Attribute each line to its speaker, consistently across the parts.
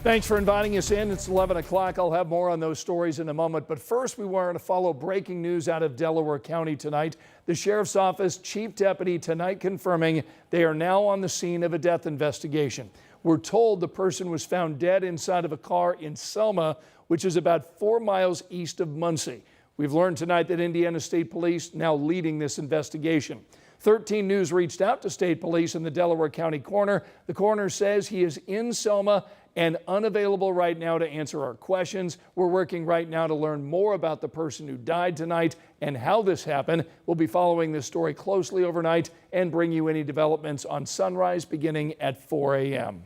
Speaker 1: Thanks for inviting us in. It's 11 o'clock. I'll have more on those stories in a moment. But first, we wanted to follow breaking news out of Delaware County tonight. The Sheriff's Office Chief Deputy tonight confirming they are now on the scene of a death investigation. We're told the person was found dead inside of a car in Selma, which is about 4 miles east of Muncie. We've learned tonight that Indiana State Police now leading this investigation. 13 News reached out to state police in the Delaware County coroner. The coroner says he is in Selma and unavailable right now to answer our questions. We're working right now to learn more about the person who died tonight and how this happened. We'll be following this story closely overnight and bring you any developments on sunrise beginning at 4 a.m.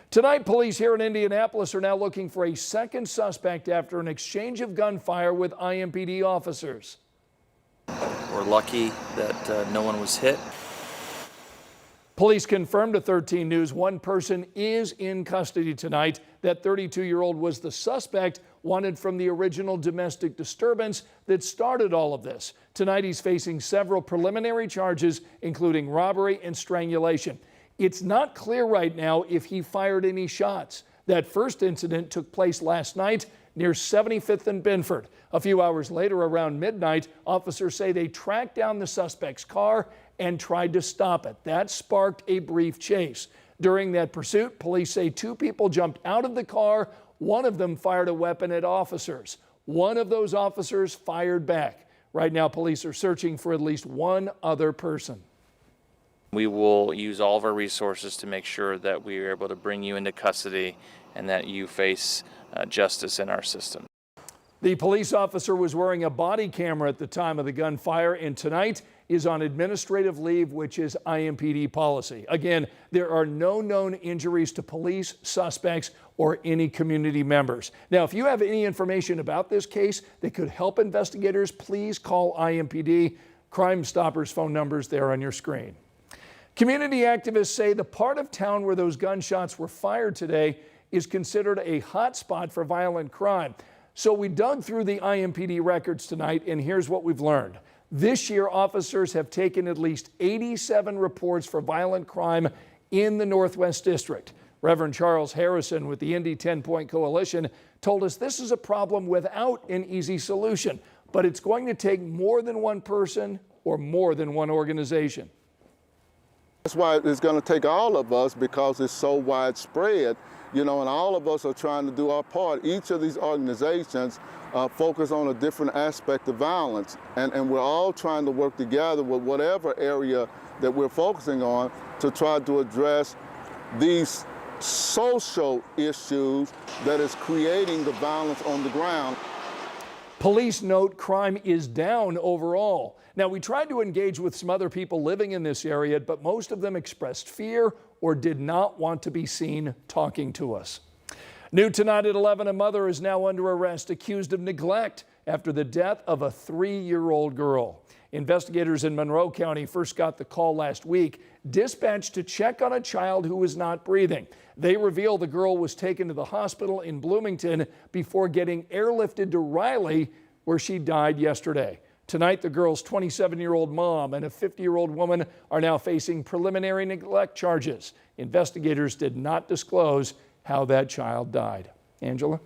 Speaker 1: Tonight, police here in Indianapolis are now looking for a second suspect after an exchange of gunfire with IMPD officers.
Speaker 2: We're lucky that no one was hit.
Speaker 1: Police confirmed to 13 News one person is in custody tonight. That 32-year-old was the suspect wanted from the original domestic disturbance that started all of this. Tonight he's facing several preliminary charges, including robbery and strangulation. It's not clear right now if he fired any shots. That first incident took place last night near 75th and Binford. A few hours later, around midnight, officers say they tracked down the suspect's car and tried to stop it. That sparked a brief chase. During that pursuit, police say two people jumped out of the car. One of them fired a weapon at officers. One of those officers fired back. Right now, police are searching for at least one other person.
Speaker 2: We will use all of our resources to make sure that we are able to bring you into custody and that you face justice in our system.
Speaker 1: The police officer was wearing a body camera at the time of the gunfire, and tonight is on administrative leave, which is IMPD policy. Again, there are no known injuries to police, suspects, or any community members. Now, if you have any information about this case that could help investigators, please call IMPD. Crime Stoppers phone numbers there on your screen. Community activists say the part of town where those gunshots were fired today is considered a hot spot for violent crime. So we dug through the IMPD records tonight, and here's what we've learned. This year, officers have taken at least 87 reports for violent crime in the Northwest District. Reverend Charles Harrison with the Indy 10-Point Coalition told us this is a problem without an easy solution, but it's going to take more than one person or more than one organization.
Speaker 3: That's why it's going to take all of us, because it's so widespread, and all of us are trying to do our part. Each of these organizations focus on a different aspect of violence, and we're all trying to work together with whatever area that we're focusing on to try to address these social issues that is creating the violence on the ground.
Speaker 1: Police note crime is down overall. Now, we tried to engage with some other people living in this area, but most of them expressed fear or did not want to be seen talking to us. New tonight at 11, a mother is now under arrest accused of neglect after the death of a 3-year-old girl. Investigators in Monroe County first got the call last week, dispatched to check on a child who was not breathing. They reveal the girl was taken to the hospital in Bloomington before getting airlifted to Riley, where she died yesterday. Tonight, the girl's 27-year-old mom and a 50-year-old woman are now facing preliminary neglect charges. Investigators did not disclose how that child died. Angela?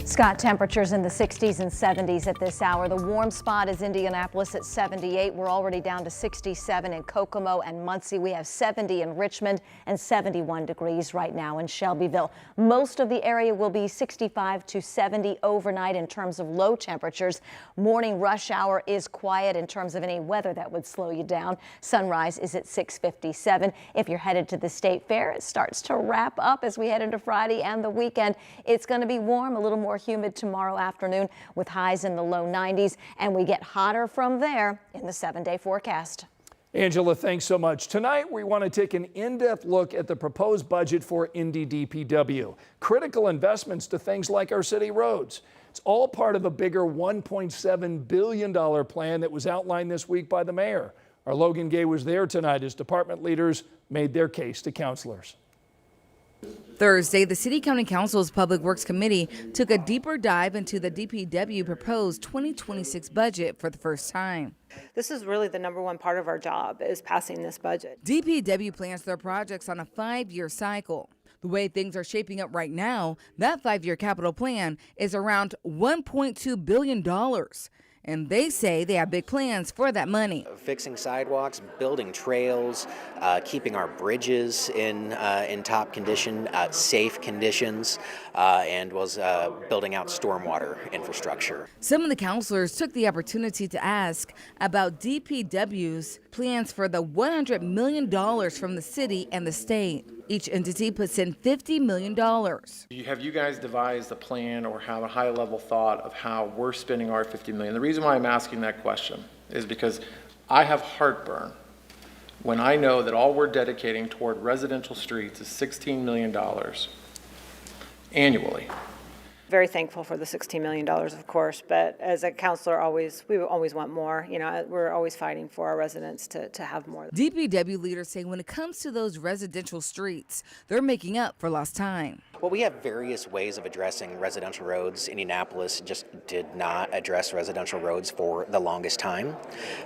Speaker 4: Scott, temperatures in the 60s and 70s at this hour. The warm spot is Indianapolis at 78. We're already down to 67 in Kokomo and Muncie. We have 70 in Richmond and 71 degrees right now in Shelbyville. Most of the area will be 65 to 70 overnight in terms of low temperatures. Morning rush hour is quiet in terms of any weather that would slow you down. Sunrise is at 6:57. If you're headed to the State Fair, it starts to wrap up as we head into Friday and the weekend. It's going to be warm, a little more humid tomorrow afternoon with highs in the low 90s, and we get hotter from there in the 7-day forecast.
Speaker 1: Angela, thanks so much. Tonight, we want to take an in-depth look at the proposed budget for Indy DPW. Critical investments to things like our city roads. It's all part of a bigger $1.7 billion plan that was outlined this week by the mayor. Our Logan Gay was there tonight as department leaders made their case to councilors.
Speaker 5: Thursday, the City County Council's Public Works Committee took a deeper dive into the DPW proposed 2026 budget for the first time.
Speaker 6: This is really the number one part of our job, is passing this budget.
Speaker 5: DPW plans their projects on a 5-year cycle. The way things are shaping up right now, that 5-year capital plan is around $1.2 billion. And they say they have big plans for that money.
Speaker 7: Fixing sidewalks, building trails, keeping our bridges in top condition, safe conditions, and was building out stormwater infrastructure.
Speaker 5: Some of the councilors took the opportunity to ask about DPW's plans for the $100 million from the city and the state. Each entity puts in $50 million.
Speaker 8: Have you guys devised a plan or have a high-level thought of how we're spending our $50 million? The reason why I'm asking that question is because I have heartburn when I know that all we're dedicating toward residential streets is $16 million annually.
Speaker 6: Very thankful for the $16 million, of course, but as a counselor, we always want more. You know, we're always fighting for our residents to have more.
Speaker 5: DPW leaders say when it comes to those residential streets, they're making up for lost time.
Speaker 7: Well, we have various ways of addressing residential roads. Indianapolis just did not address residential roads for the longest time.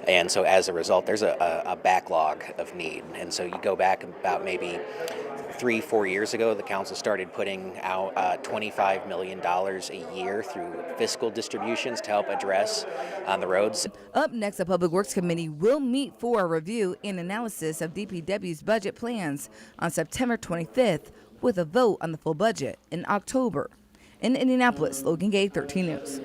Speaker 7: And so as a result, there's a backlog of need. And so you go back about maybe 3-4 years ago, the council started putting out $25 million a year through fiscal distributions to help address the roads.
Speaker 5: Up next, the Public Works Committee will meet for a review and analysis of DPW's budget plans on September 25th with a vote on the full budget in October. In Indianapolis, Logan Gay, 13 News.